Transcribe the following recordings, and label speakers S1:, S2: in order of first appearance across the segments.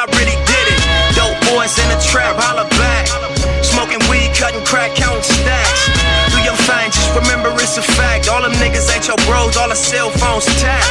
S1: I really did it. Dope boys in the trap, holla back. Smoking weed, cutting crack, counting stacks. Do your thing, just remember it's a fact. All them niggas ain't your bros, all the cell phones tapped.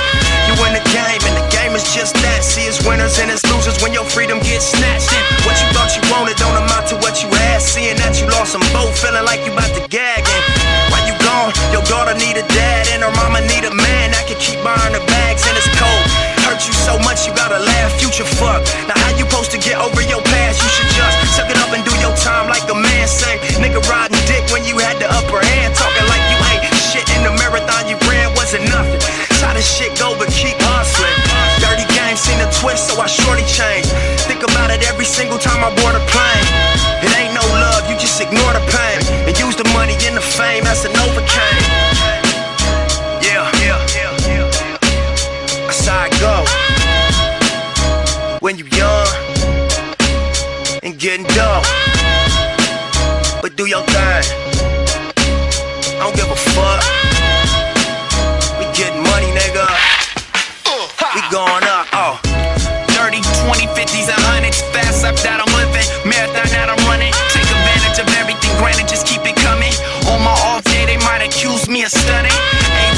S1: You in the game, and the game is just that. See, it's winners and it's losers when your freedom gets snatched. And what you thought you wanted don't amount to what you had. Seeing that you lost them both, feeling like you about to gag. And while you gone, your daughter need a dad, and her mama need a man that can keep buying her bags. And it's cold, hurt you so much you gotta laugh. Future fuck. Now how you supposed to get over your past? You should just suck it up and do your time like a man sang. Nigga riding dick when you had the upper hand, talking like you ain't shit. In the marathon you ran wasn't nothing. How this shit go but keep hustling. Dirty game seen a twist so I shorty changed. Think about it every single time I board a plane. It ain't no love, you just ignore the pain and use the money and the fame as an overcame. Yeah, that's how it go when you young and getting dope. But do your thing, I don't give a fuck. We getting money, nigga. We going up, oh. 30, 20, 50s, and 100s. Fast up that I'm living, marathon that I'm running. Take advantage of everything, granted, just keep it coming. On my off day, they might accuse me of stunning.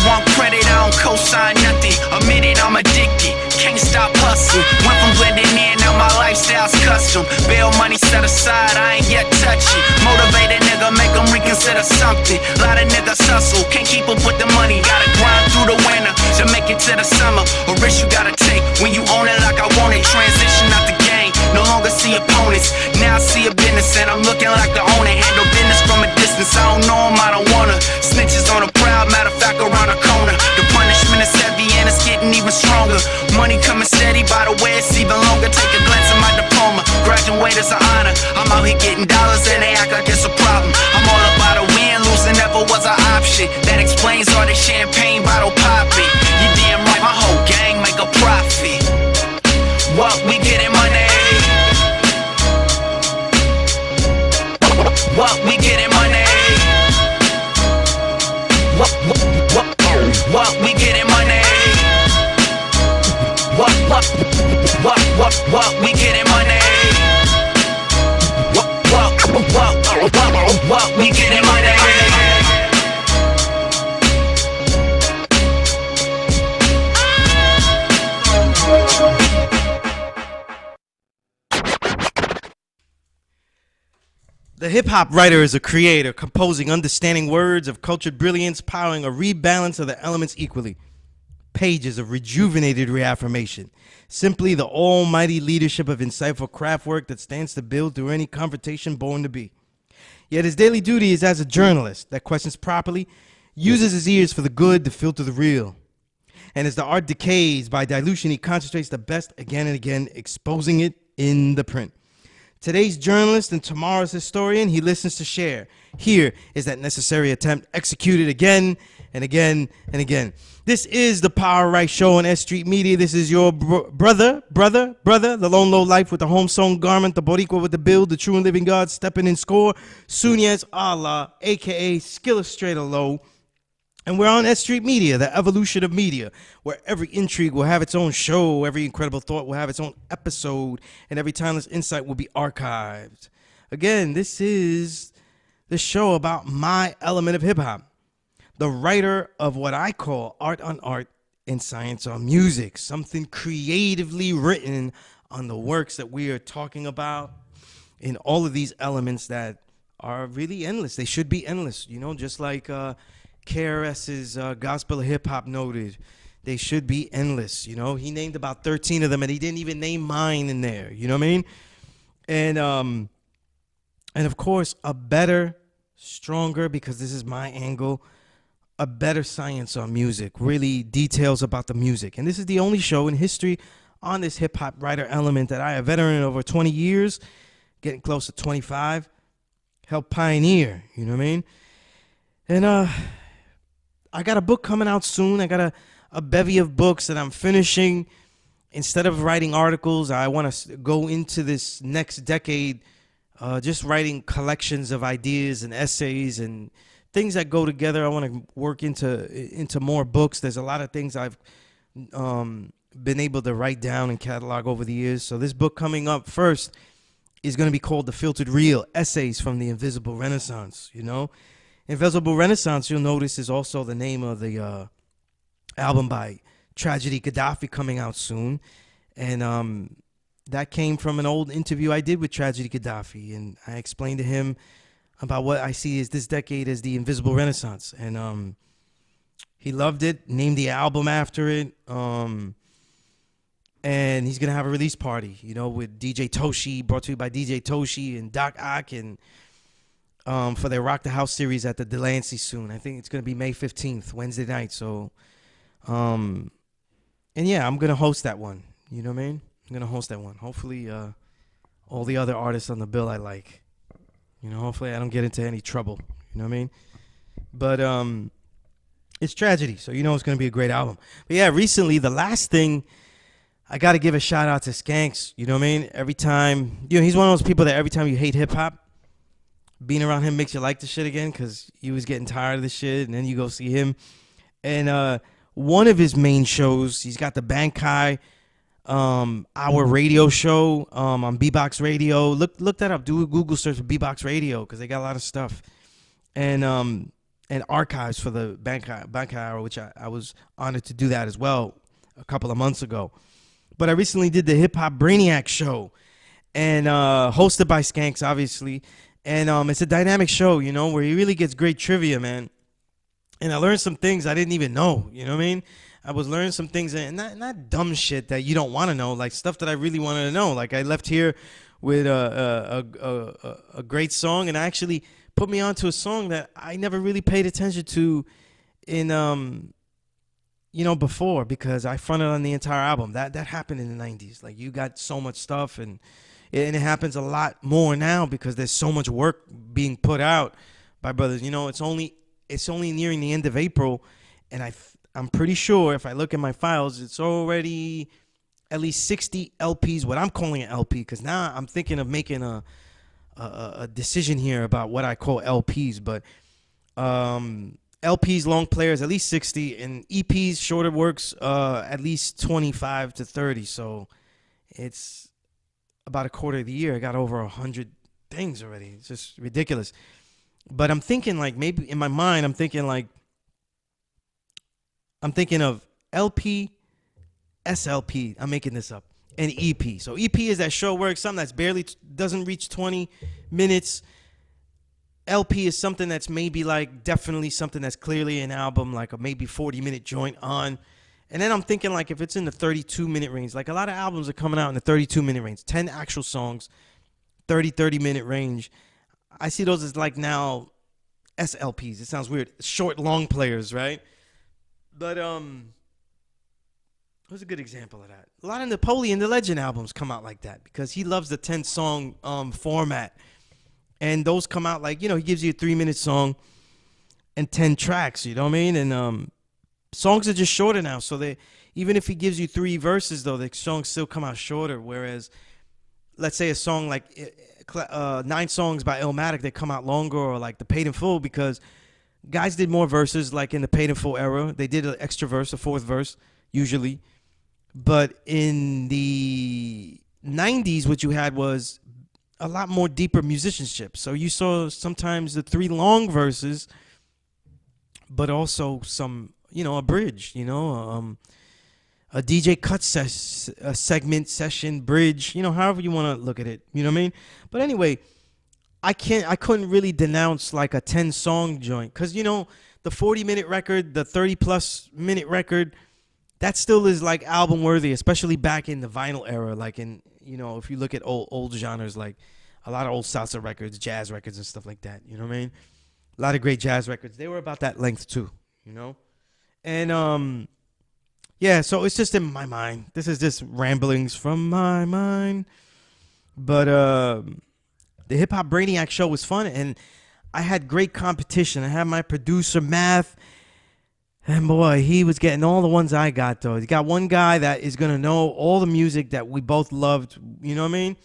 S1: A1 credit, I don't co-sign nothing. Admit it, I'm addicted, can't stop hustling. Went from blending in, now my lifestyle's custom. Bail money set aside, I ain't yet touched it. Motivated nigga, make them reconsider something. Lot of niggas hustle, can't keep up with the money. Gotta grind through the winter to make it to the summer. A risk you gotta take when you own it like I want it. Transition out the game, no longer see opponents. Now I see a business and I'm looking like the owner. Handle business from a distance, I don't know him, I don't wanna. Snitches on a proud, matter of fact around the corner. The punishment is heavy and it's getting even stronger. Money coming steady, by the way it's even longer. Take a glance at my diploma, graduate is an honor. I'm out here getting dollars and they act like it's a problem. I'm all about a win, losing never was an option. That explains all the champagne bottle popping. You damn right, my whole gang make a profit. What we getting money? What we getting money? What we getting money? What we getting money? What we getting money?
S2: The hip-hop writer is a creator, composing understanding words of cultured brilliance, powering a rebalance of the elements equally. Pages of rejuvenated reaffirmation. Simply the almighty leadership of insightful craft work that stands to build through any confrontation born to be. Yet his daily duty is as a journalist that questions properly, uses his ears for the good to filter the real. And as the art decays by dilution, he concentrates the best again and again, exposing it in the print. Today's journalist and tomorrow's historian, he listens to share. Here is that necessary attempt executed again and again and again. This is the Power Right Show on S.STREET Media. This is your brother, the lone low life with the home sewn garment, the Boricua with the build, the true and living God stepping in score, Sunyez Allah, a.k.a. Skillustrator Low. And we're on S.STREET Media, the evolution of media, where every intrigue will have its own show, every incredible thought will have its own episode, and every timeless insight will be archived. Again, this is the show about my element of hip-hop, the writer of what I call art on art and science on music, something creatively written on the works that we are talking about in all of these elements that are really endless. They should be endless, you know, just like KRS's Gospel of Hip Hop noted. They should be endless, you know. He named about 13 of them, and he didn't even name mine in there, you know what I mean? And of course, a better, stronger, because this is my angle, a better science on music, really details about the music. And this is the only show in history on this hip-hop writer element that I, a veteran over 20 years, getting close to 25, helped pioneer, you know what I mean? And I got a book coming out soon. I got a bevy of books that I'm finishing. Instead of writing articles, I want to go into this next decade just writing collections of ideas and essays and things that go together. I want to work into more books. There's a lot of things I've been able to write down and catalog over the years. So this book coming up first is going to be called The Filtered Real, Essays from the Invisible Renaissance, you know? Invisible Renaissance, you'll notice, is also the name of the album by Tragedy Gaddafi coming out soon. And that came from an old interview I did with Tragedy Gaddafi. And I explained to him about what I see as this decade as the Invisible Renaissance. And he loved it, named the album after it. And he's going to have a release party, you know, with DJ Toshi, brought to you by DJ Toshi and Doc Ock, and for their Rock the House series at the Delancey soon. I think it's going to be May 15th, Wednesday night. So, and yeah, I'm going to host that one. You know what I mean? I'm going to host that one. Hopefully, all the other artists on the bill I like. You know, hopefully I don't get into any trouble. You know what I mean? But it's Tragedy, so you know it's going to be a great album. But yeah, recently, the last thing, I got to give a shout out to Skanks. You know what I mean? Every time, you know, he's one of those people that every time you hate hip hop, being around him makes you like the shit again because you was getting tired of the shit, and then you go see him. And one of his main shows, he's got the Bankai Hour radio show on B-Box Radio. Look that up. Do a Google search for B-Box Radio because they got a lot of stuff. And archives for the Bankai Hour, which I was honored to do that as well a couple of months ago. But I recently did the Hip Hop Brainiac show, and hosted by Skanks, obviously. And it's a dynamic show, you know, where he really gets great trivia, man. And I learned some things I didn't even know, you know what I mean? I was learning some things, and not dumb shit that you don't want to know, like stuff that I really wanted to know. Like I left here with a great song, and actually put me onto a song that I never really paid attention to in you know, before, because I fronted on the entire album. That happened in the 90s. Like, you got so much stuff, and it happens a lot more now because there's so much work being put out by brothers. You know, it's only nearing the end of April, and I'm pretty sure if I look at my files, it's already at least 60 LPs, what I'm calling an LP, because now I'm thinking of making a decision here about what I call LPs, but LPs, long players, at least 60, and EPs, shorter works, at least 25 to 30. So it's about a quarter of the year. I got over 100 things already. It's just ridiculous. But I'm thinking, like, maybe in my mind, I'm thinking of LP, SLP. I'm making this up. And EP. So EP is that short work, something that's barely doesn't reach 20 minutes. LP is something that's maybe like definitely something that's clearly an album, like a maybe 40-minute joint on. And then I'm thinking, like, if it's in the 32-minute range, like a lot of albums are coming out in the 32-minute range, 10 actual songs, 30-minute range. I see those as like now SLPs. It sounds weird. Short, long players, right? But what's a good example of that? A lot of Napoleon the Legend albums come out like that because he loves the 10-song format. And those come out like, you know, he gives you a 3-minute song and 10 tracks, you know what I mean? And songs are just shorter now. So they, even if he gives you 3 verses, though, the songs still come out shorter. Whereas, let's say a song like 9 songs by Illmatic, they come out longer, or like the Paid in Full, because guys did more verses, like in the Paid in Full era. They did an extra verse, a 4th verse, usually. But in the 90s, what you had was a lot more deeper musicianship. So you saw sometimes the 3 long verses, but also some, you know, a bridge, you know, a DJ cut a segment, session, bridge, you know, however you want to look at it, you know what I mean? But anyway, I couldn't really denounce like a 10-song joint, because, you know, the 40-minute record, the 30-plus minute record, that still is like album worthy, especially back in the vinyl era, like in, you know, if you look at old genres, like a lot of old salsa records, jazz records and stuff like that, you know what I mean? A lot of great jazz records. They were about that length too, you know? And yeah, so it's just in my mind. This is just ramblings from my mind. But the Hip Hop Brainiac show was fun, and I had great competition. I had my producer, Math, and boy, he was getting all the ones I got, though. You got one guy that is going to know all the music that we both loved, you know what I mean?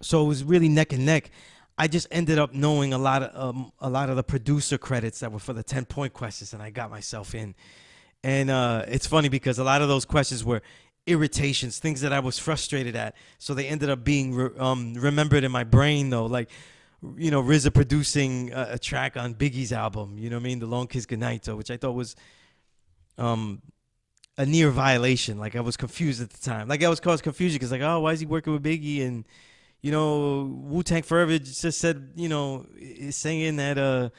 S2: So it was really neck and neck. I just ended up knowing a lot of the producer credits that were for the 10-point questions, and I got myself in. And it's funny because a lot of those questions were irritations, things that I was frustrated at. So they ended up being remembered in my brain, though. Like, RZA producing a track on Biggie's album, you know what I mean? The Long Kiss Goodnight, which I thought was um, a near violation. Like, I was confused at the time. Like, I was caused confusion because, like, oh, why is he working with Biggie? And, Wu-Tang Forever just said, is saying that,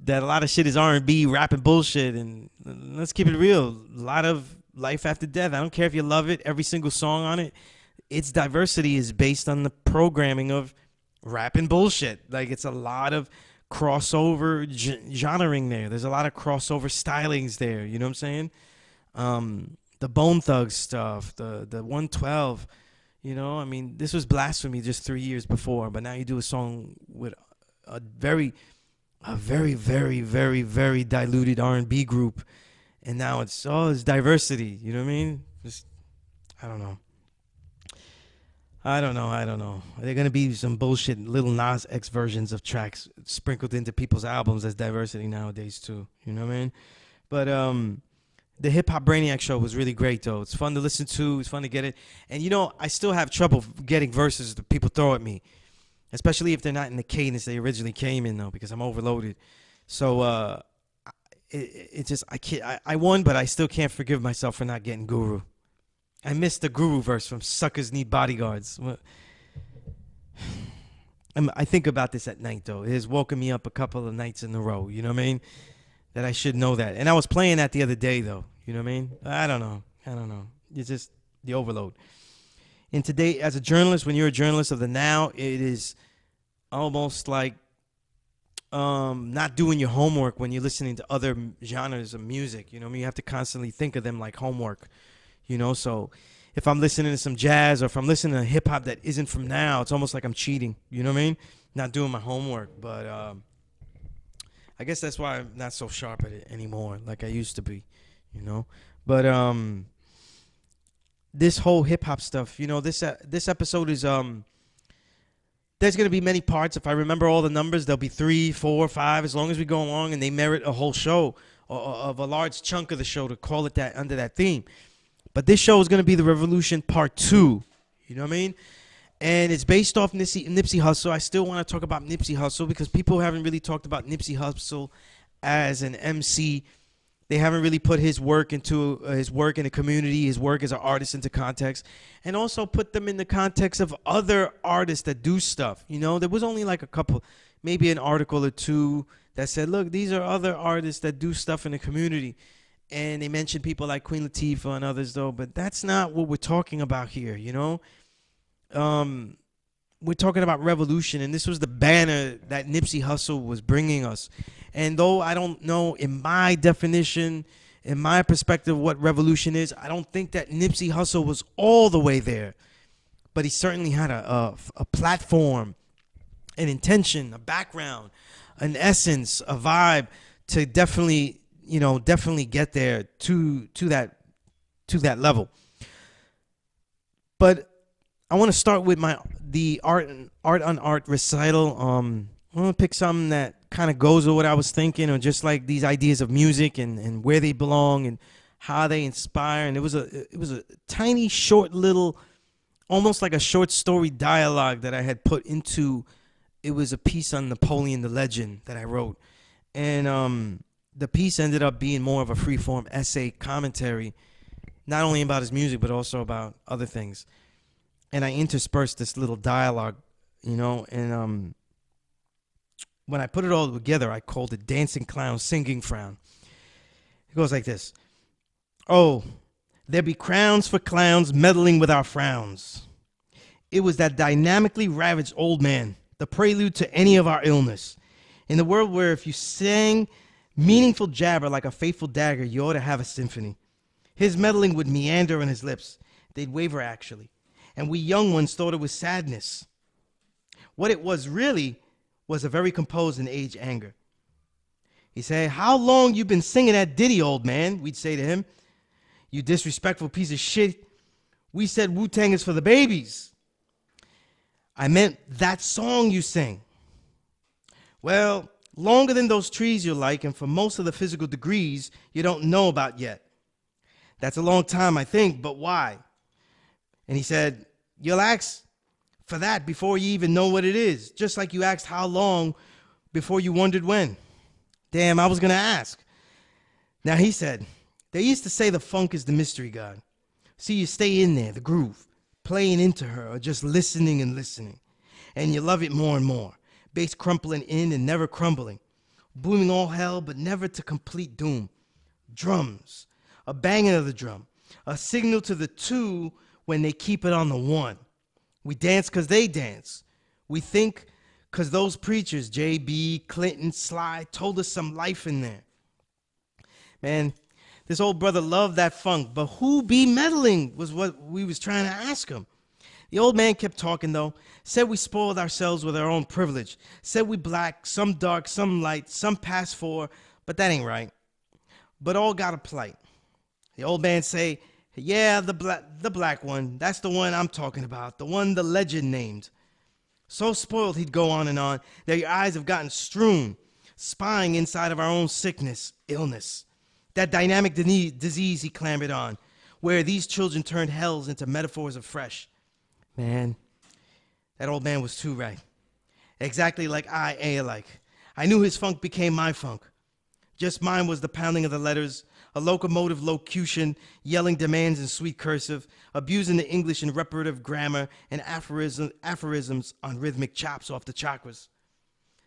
S2: that a lot of shit is R&B, rap and bullshit. And let's keep it real. A lot of life after death. I don't care if you love it. Every single song on it, its diversity is based on the programming of rap and bullshit. Like, it's a lot of crossover genring there. There's a lot of crossover stylings there. You know what I'm saying? The Bone Thugs stuff, the 112. I mean, this was Blasphemy just 3 years before, but now you do a song with a very, very, very, very diluted R&B group, and now it's diversity. You know what I mean? Just, I don't know. Are there gonna be some bullshit Lil Nas X versions of tracks sprinkled into people's albums as diversity nowadays too? You know what I mean? But the Hip Hop Brainiac show was really great though. It's fun to listen to. It's fun to get it. And I still have trouble getting verses that people throw at me, especially if they're not in the cadence they originally came in though, because I'm overloaded. So it just I can't. I won, but I still can't forgive myself for not getting Guru. I missed the Guru verse from Suckers Need Bodyguards. I think about this at night, though. It has woken me up a couple of nights in a row, you know what I mean? That I should know that. And I was playing that the other day, though, you know what I mean? I don't know. It's just the overload. And today, as a journalist, when you're a journalist of the now, it is almost like not doing your homework when you're listening to other genres of music. You know what I mean? You have to constantly think of them like homework. So if I'm listening to some jazz or if I'm listening to hip hop that isn't from now, it's almost like I'm cheating. You know what I mean? Not doing my homework. But I guess that's why I'm not so sharp at it anymore like I used to be, But this whole hip hop stuff, this episode is there's going to be many parts. If I remember all the numbers, there'll be 3, 4, 5, as long as we go along, and they merit a whole show or of a large chunk of the show to call it that under that theme. But this show is going to be The Revolution Part 2. You know what I mean? And it's based off Nipsey Hussle. I still want to talk about Nipsey Hussle because people haven't really talked about Nipsey Hussle as an MC. They haven't really put his work into his work in the community, his work as an artist into context, and also put them in the context of other artists that do stuff. There was only like a couple, maybe an article or two that said, look, these are other artists that do stuff in the community. And they mentioned people like Queen Latifah and others, though. But that's not what we're talking about here, We're talking about revolution. And this was the banner that Nipsey Hussle was bringing us. And though I don't know, in my definition, in my perspective, what revolution is, I don't think that Nipsey Hussle was all the way there. But he certainly had a platform, an intention, a background, an essence, a vibe to definitely get there to that level. But I want to start with the art on art recital. I'm gonna pick something that kind of goes with what I was thinking, or just like these ideas of music and where they belong and how they inspire. And it was a tiny, short, little, almost like a short story dialogue that I had put into. It was a piece on Napoleon the Legend that I wrote, and the piece ended up being more of a free-form essay commentary, not only about his music, but also about other things. And I interspersed this little dialogue, and when I put it all together, I called it Dancing Clown, Singing Frown. It goes like this. Oh, there be crowns for clowns meddling with our frowns. It was that dynamically ravaged old man, the prelude to any of our illness. In the world where if you sang meaningful jabber like a faithful dagger, you ought to have a symphony. His meddling would meander on his lips. They'd waver, actually. And we young ones thought it was sadness. What it was really was a very composed and aged anger. He'd say, how long you been singing that ditty, old man? We'd say to him, you disrespectful piece of shit. We said Wu-Tang is for the babies. I meant that song you sing. Well, longer than those trees you like, and for most of the physical degrees you don't know about yet. That's a long time, I think, but why? And he said, you'll ask for that before you even know what it is, just like you asked how long before you wondered when. Damn, I was going to ask. Now he said, they used to say the funk is the mystery god. See, you stay in there, the groove, playing into her or just listening and listening. And you love it more and more. Bass crumpling in and never crumbling. Booming all hell but never to complete doom. Drums, a banging of the drum, a signal to the two when they keep it on the one. We dance because they dance. We think because those preachers, J.B., Clinton, Sly, told us some life in there. Man, this old brother loved that funk, but who be meddling was what we was trying to ask him. The old man kept talking, though, said we spoiled ourselves with our own privilege, said we black, some dark, some light, some past four, but that ain't right. But all got a plight. The old man say, yeah, the black one, that's the one I'm talking about, the one the legend named. So spoiled, he'd go on, that your eyes have gotten strewn, spying inside of our own sickness, illness. That dynamic disease he clambered on, where these children turned hells into metaphors of fresh. Man, that old man was too right. Exactly like I alike. I knew his funk became my funk. Just mine was the pounding of the letters, a locomotive locution, yelling demands in sweet cursive, abusing the English in reparative grammar, and aphorisms on rhythmic chops off the chakras.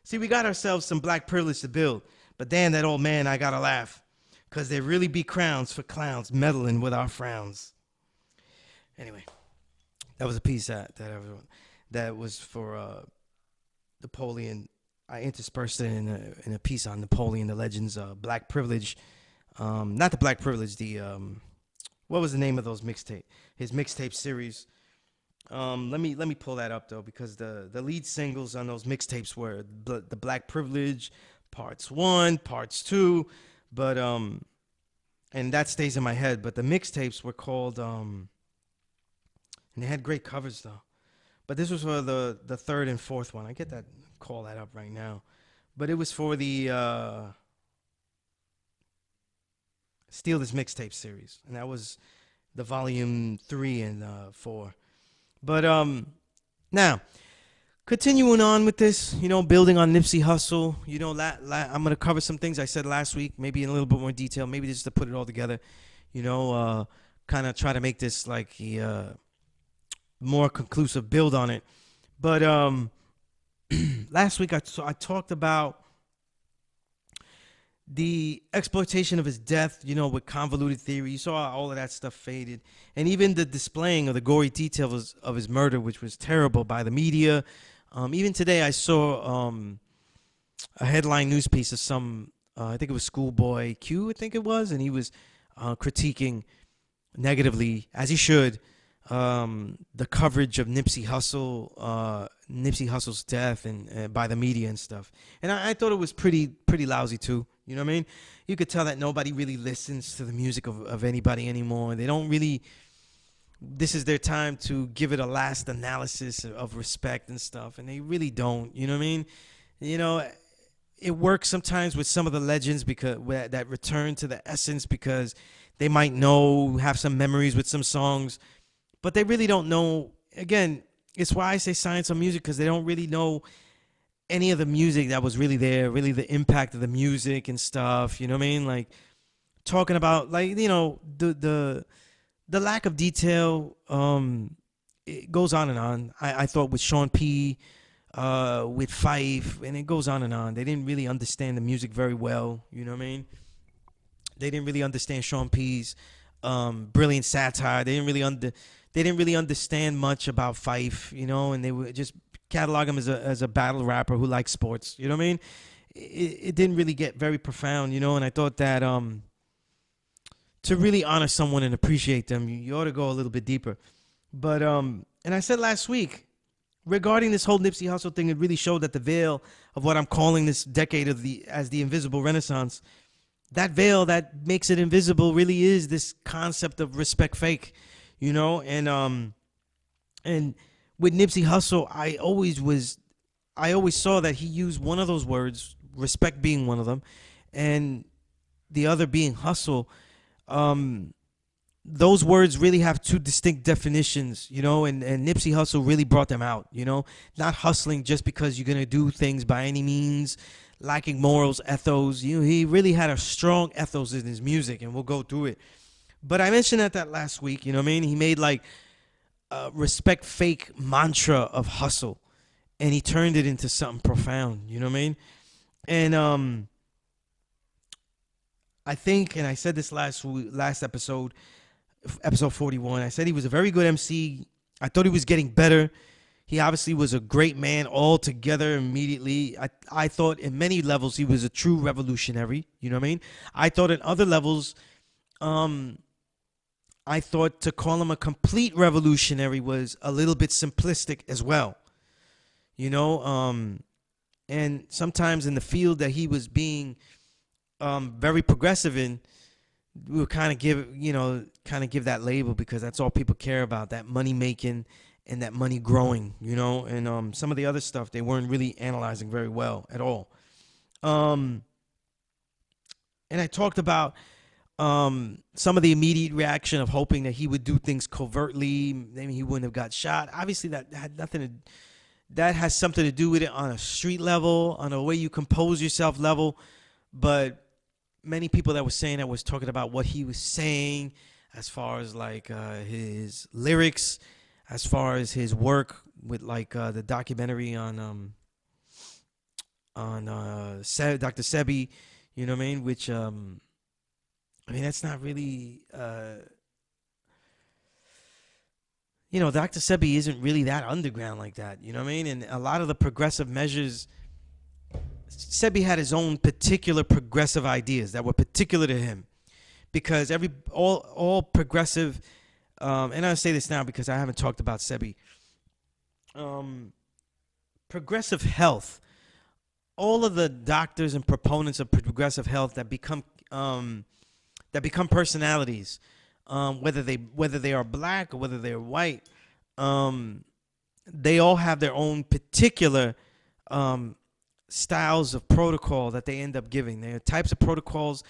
S2: See, we got ourselves some black privilege to build, but damn that old man, I gotta laugh. 'Cause there really be crowns for clowns meddling with our frowns. Anyway, that was a piece that was for Napoleon. I interspersed it in a piece on Napoleon, the Legends, Black Privilege. Not the Black Privilege, what was the name of those mixtape? His mixtape series. Let me pull that up though, because the lead singles on those mixtapes were the Black Privilege, parts 1, parts 2. But and that stays in my head. But the mixtapes were called and they had great covers though. But this was for the third and fourth one. I get that, call that up right now. But it was for the Steal This Mixtape series, and that was the volume 3 and 4. But now, continuing on with this, building on Nipsey Hussle, I'm going to cover some things I said last week, maybe in a little bit more detail, maybe just to put it all together, kind of try to make this like a more conclusive build on it. But last week I talked about the exploitation of his death, with convoluted theory. You saw all of that stuff faded. And even the displaying of the gory details of his murder, which was terrible by the media. Even today I saw a headline news piece of some, I think it was Schoolboy Q, I think it was, and he was critiquing negatively, as he should, the coverage of Nipsey Hussle's death and by the media and stuff. And I thought it was pretty lousy too. You know what I mean? You could tell that nobody really listens to the music of anybody anymore. They don't really. This is their time to give it a last analysis of respect and stuff, and they really don't. You know what I mean? It works sometimes with some of the legends because that return to the essence, because they might have some memories with some songs, but they really don't know. Again, it's why I say science on music, because they don't really know any of the music that was really there, really the impact of the music and stuff. You know what I mean? Like talking about the lack of detail. It goes on and on. I thought with Sean P, with Fife, and it goes on and on. They didn't really understand the music very well. You know what I mean? They didn't really understand Sean P's brilliant satire. They didn't really understand much about Fife, and they were just catalog him as a battle rapper who likes sports. You know what I mean? It didn't really get very profound, and I thought that to really honor someone and appreciate them, you ought to go a little bit deeper. But and I said last week, regarding this whole Nipsey Hussle thing, it really showed that the veil of what I'm calling this decade as the invisible renaissance, that veil that makes it invisible really is this concept of respect fake, and with Nipsey Hussle, I always saw that he used one of those words, respect being one of them, and the other being hustle, those words really have two distinct definitions, and Nipsey Hussle really brought them out, not hustling just because you're going to do things by any means, lacking morals, ethos. He really had a strong ethos in his music, and we'll go through it. But I mentioned that last week, he made like a respect fake mantra of hustle, and he turned it into something profound, And I think, and I said this last episode 41. I said he was a very good MC. I thought he was getting better. He obviously was a great man altogether immediately. I thought in many levels he was a true revolutionary. You know what I mean? I thought in other levels, I thought to call him a complete revolutionary was a little bit simplistic as well. And sometimes in the field that he was being very progressive in, we would kind of give that label because that's all people care about, that money making and that money growing, and some of the other stuff they weren't really analyzing very well at all. And I talked about some of the immediate reaction of hoping that he would do things covertly, maybe he wouldn't have got shot. Obviously that has something to do with it on a street level, on a way you compose yourself level, but many people that were saying that was talking about what he was saying as far as like his lyrics, as far as his work with like the documentary on Dr. Sebi, you know what I mean? Which that's not really Dr. Sebi isn't really that underground like that, you know what I mean? And a lot of the progressive measures, Sebi had his own particular progressive ideas that were particular to him, because all progressive, and I say this now because I haven't talked about Sebi. Progressive health, all of the doctors and proponents of progressive health that become personalities, whether they are black or whether they're white, they all have their own particular styles of protocol that they end up giving. There are types of protocols,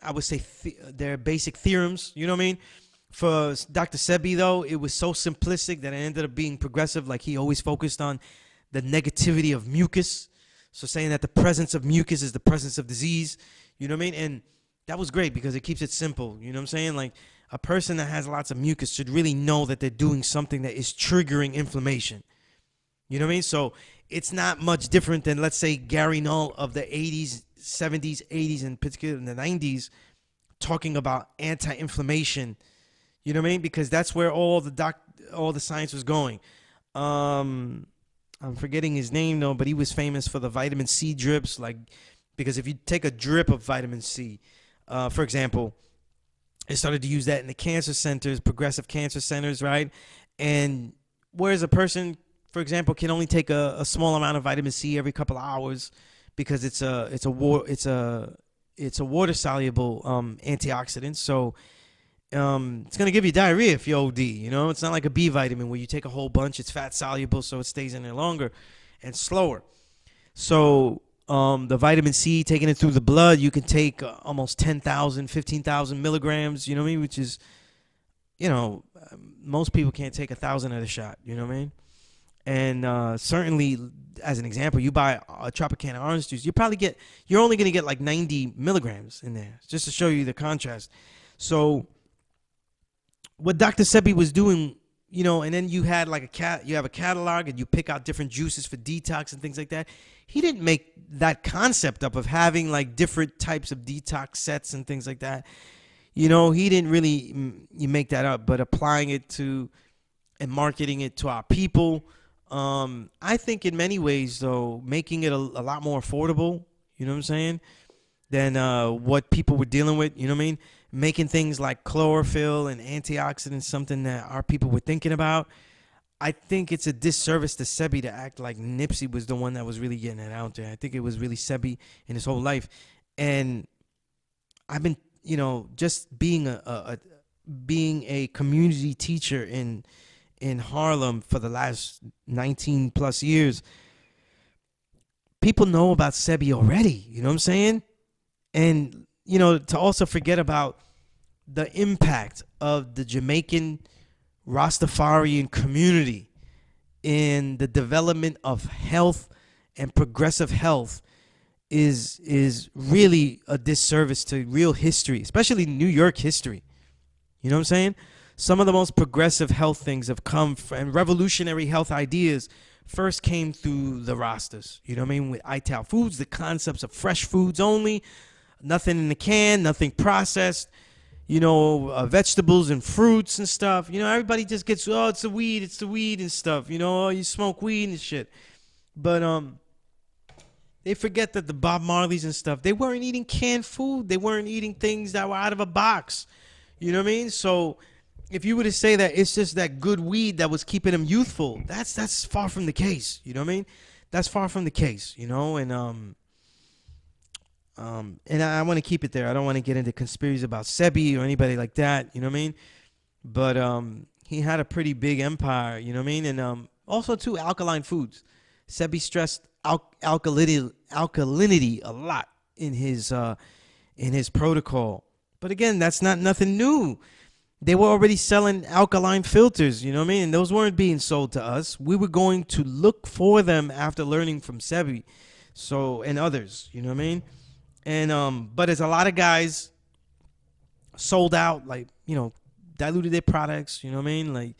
S2: I would say they're basic theorems, you know what I mean? For Dr. Sebi, though, it was so simplistic that it ended up being progressive. Like, he always focused on the negativity of mucus. So saying that the presence of mucus is the presence of disease, you know what I mean? And that was great because it keeps it simple, you know what I'm saying? Like, a person that has lots of mucus should really know that they're doing something that is triggering inflammation. You know what I mean? So it's not much different than, let's say, Gary Null of the 80s, 70s, 80s, and particularly in the 90s, talking about anti-inflammation. You know what I mean? Because that's where all the science was going. I'm forgetting his name though, but he was famous for the vitamin C drips. Like, because if you take a drip of vitamin C, for example, they started to use that in the cancer centers, progressive cancer centers, right? And whereas a person, for example, can only take a small amount of vitamin C every couple of hours because it's a water soluble antioxidant. So it's gonna give you diarrhea if you OD. You know, it's not like a B vitamin where you take a whole bunch. It's fat soluble, so it stays in there longer and slower. So the vitamin C, taking it through the blood, you can take almost 10,000, 15,000 milligrams. You know what I mean? Which is, most people can't take 1,000 at a shot. You know what I mean? And certainly, as an example, you buy a Tropicana orange juice, you're only going to get like 90 milligrams in there, just to show you the contrast. So what Dr. Sebi was doing, and then you had like you have a catalog and you pick out different juices for detox and things like that. He didn't make that concept up of having like different types of detox sets and things like that. He didn't really make that up, but applying it to and marketing it to our people, I think in many ways, though, making it a lot more affordable, you know what I'm saying, than what people were dealing with, you know what I mean? Making things like chlorophyll and antioxidants something that our people were thinking about. I think it's a disservice to Sebi to act like Nipsey was the one that was really getting it out there. I think it was really Sebi in his whole life. And I've been, just being a community teacher in Harlem for the last 19 plus years, people know about Sebi already, you know what I'm saying? And, to also forget about the impact of the Jamaican Rastafarian community in the development of health and progressive health is really a disservice to real history, especially New York history. You know what I'm saying? Some of the most progressive health things have come from, and revolutionary health ideas first came through the Rastas. You know what I mean? With ITAL foods, the concepts of fresh foods only, nothing in the can, nothing processed, vegetables and fruits and stuff. Everybody just gets, oh, it's the weed and stuff. Oh, you smoke weed and shit. But they forget that the Bob Marleys and stuff, they weren't eating canned food. They weren't eating things that were out of a box. You know what I mean? So if you were to say that it's just that good weed that was keeping them youthful, that's far from the case. You know what I mean? That's far from the case, and I want to keep it there. I don't want to get into conspiracies about Sebi or anybody like that, you know what I mean? But he had a pretty big empire, you know what I mean? And also too, alkaline foods. Sebi stressed alkalinity a lot in his protocol. But again, that's not nothing new. They were already selling alkaline filters, you know what I mean? And those weren't being sold to us. We were going to look for them after learning from Sebi, and others, you know what I mean? And but as a lot of guys sold out, diluted their products, you know what I mean? Like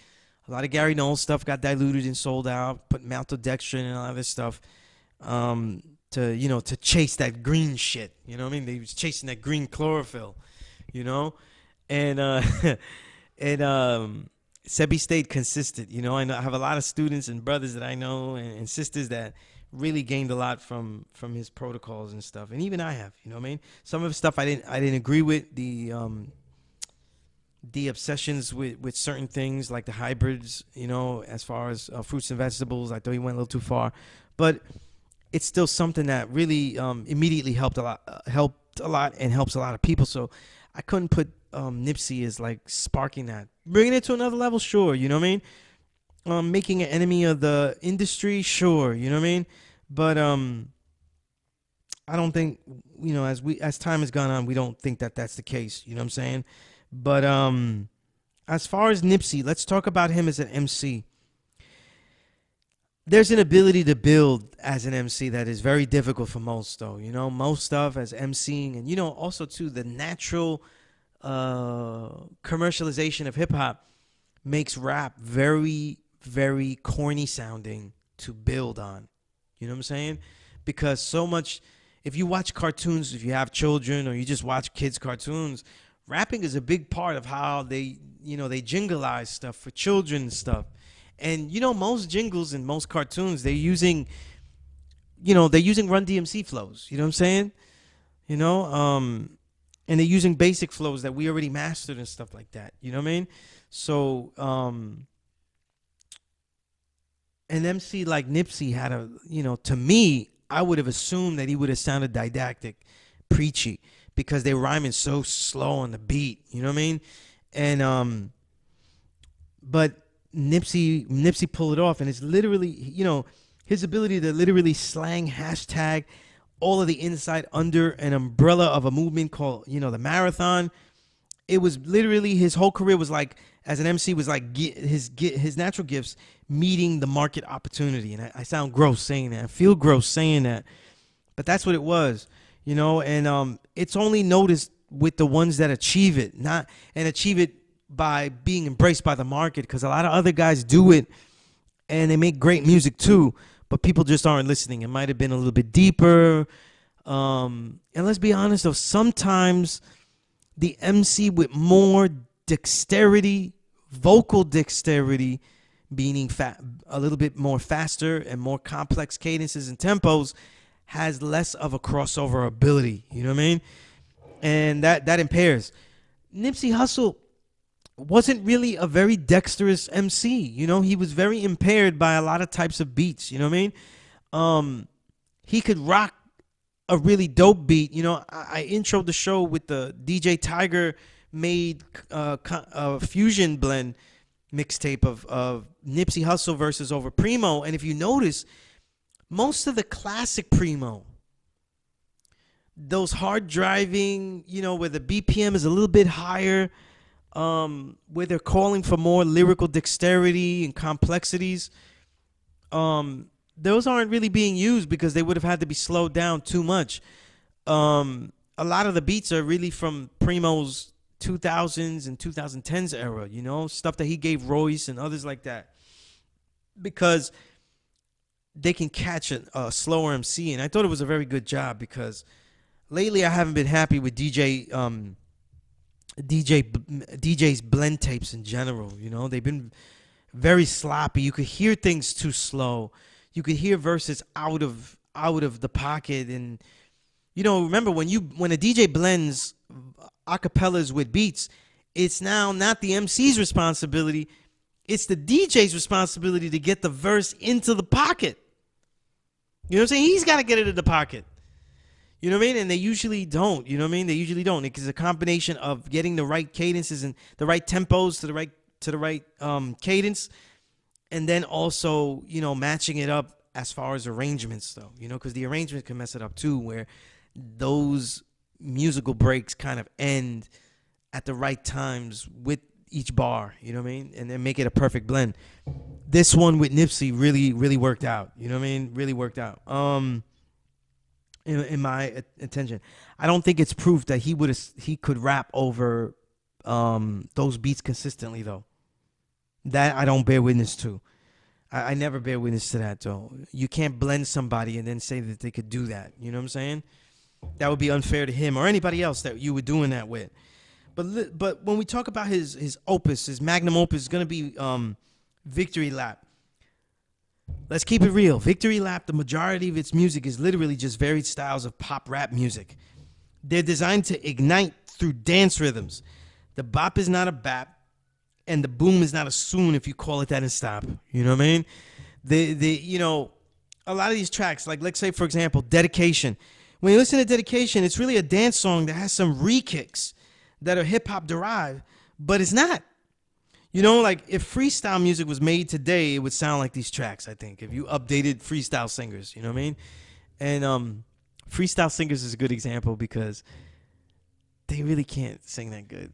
S2: a lot of Gary Knowles stuff got diluted and sold out, put maltodextrin and all this stuff to chase that green shit, you know what I mean? They was chasing that green chlorophyll, and Sebi stayed consistent, I have a lot of students and brothers that I know and sisters that really gained a lot from his protocols and stuff, and even I have, you know what I mean? Some of the stuff I didn't agree with, the obsessions with certain things like the hybrids, as far as fruits and vegetables. I thought he went a little too far, but it's still something that really immediately helped a lot and helps a lot of people. So I couldn't put Nipsey as like sparking that, bringing it to another level. Sure, you know what I mean? Making an enemy of the industry, sure, you know what I mean? But I don't think, as time has gone on, we don't think that that's the case, you know what I'm saying? But as far as Nipsey, let's talk about him as an MC. There's an ability to build as an MC that is very difficult for most, though. Most stuff as MCing, and also too, the natural commercialization of hip hop makes rap very, very corny sounding to build on. You know what I'm saying? Because so much, if you watch cartoons, if you have children or you just watch kids' cartoons, rapping is a big part of how they jingleize stuff for children and stuff. And most jingles and most cartoons, they're using Run DMC flows. You know what I'm saying? And they're using basic flows that we already mastered and stuff like that. You know what I mean? So an MC like Nipsey had to me, I would have assumed that he would have sounded didactic, preachy, because they're rhyming so slow on the beat. You know what I mean? And but Nipsey pulled it off, and it's literally, his ability to literally slang hashtag all of the inside under an umbrella of a movement called, the marathon. It was literally, his whole career was like, as an MC, was like his natural gifts meeting the market opportunity. And I sound gross saying that. I feel gross saying that. But that's what it was, and it's only noticed with the ones that achieve it, achieve it by being embraced by the market, because a lot of other guys do it and they make great music too, but people just aren't listening. It might have been a little bit deeper. And let's be honest though, sometimes the MC with more dexterity, vocal dexterity, meaning a little bit more faster and more complex cadences and tempos, has less of a crossover ability. You know what I mean? And that impairs. Nipsey Hussle wasn't really a very dexterous MC. He was very impaired by a lot of types of beats. You know what I mean? He could rock a really dope beat. I introed the show with the DJ Tiger made a fusion blend mixtape of Nipsey Hussle versus Over Primo. And if you notice, most of the classic Primo, those hard driving, where the BPM is a little bit higher, where they're calling for more lyrical dexterity and complexities. Those aren't really being used because they would have had to be slowed down too much. A lot of the beats are really from Primo's 2000s and 2010s era, stuff that he gave Royce and others like that, because they can catch a slower MC. And I thought it was a very good job, because lately I haven't been happy with DJ's blend tapes in general. They've been very sloppy. You could hear things too slow. You could hear verses out of the pocket. And remember, when a DJ blends acapellas with beats, it's now not the MC's responsibility. It's the DJ's responsibility to get the verse into the pocket. You know what I'm saying? He's got to get it in the pocket. You know what I mean? And they usually don't. You know what I mean? They usually don't. It's a combination of getting the right cadences and the right tempos to the right cadence, and then also matching it up as far as arrangements, though. Because the arrangement can mess it up too, where those musical breaks kind of end at the right times with each bar. You know what I mean? And then make it a perfect blend. This one with Nipsey really, really worked out. You know what I mean? Really worked out. In my attention, I don't think it's proof that he could rap over those beats consistently, though. That I don't bear witness to. I never bear witness to that, though. You can't blend somebody and then say that they could do that. You know what I'm saying? That would be unfair to him or anybody else that you were doing that with. But when we talk about his opus, his magnum opus is going to be Victory Lap. Let's keep it real. Victory Lap, the majority of its music is literally just varied styles of pop rap music. They're designed to ignite through dance rhythms. The bop is not a bap, and the boom is not a soon if you call it that and stop. You know what I mean? A lot of these tracks, like let's say, for example, Dedication. When you listen to Dedication, it's really a dance song that has some re-kicks that are hip-hop derived, but it's not. Like if freestyle music was made today, it would sound like these tracks, I think, if you updated freestyle singers, you know what I mean? And freestyle singers is a good example because they really can't sing that good.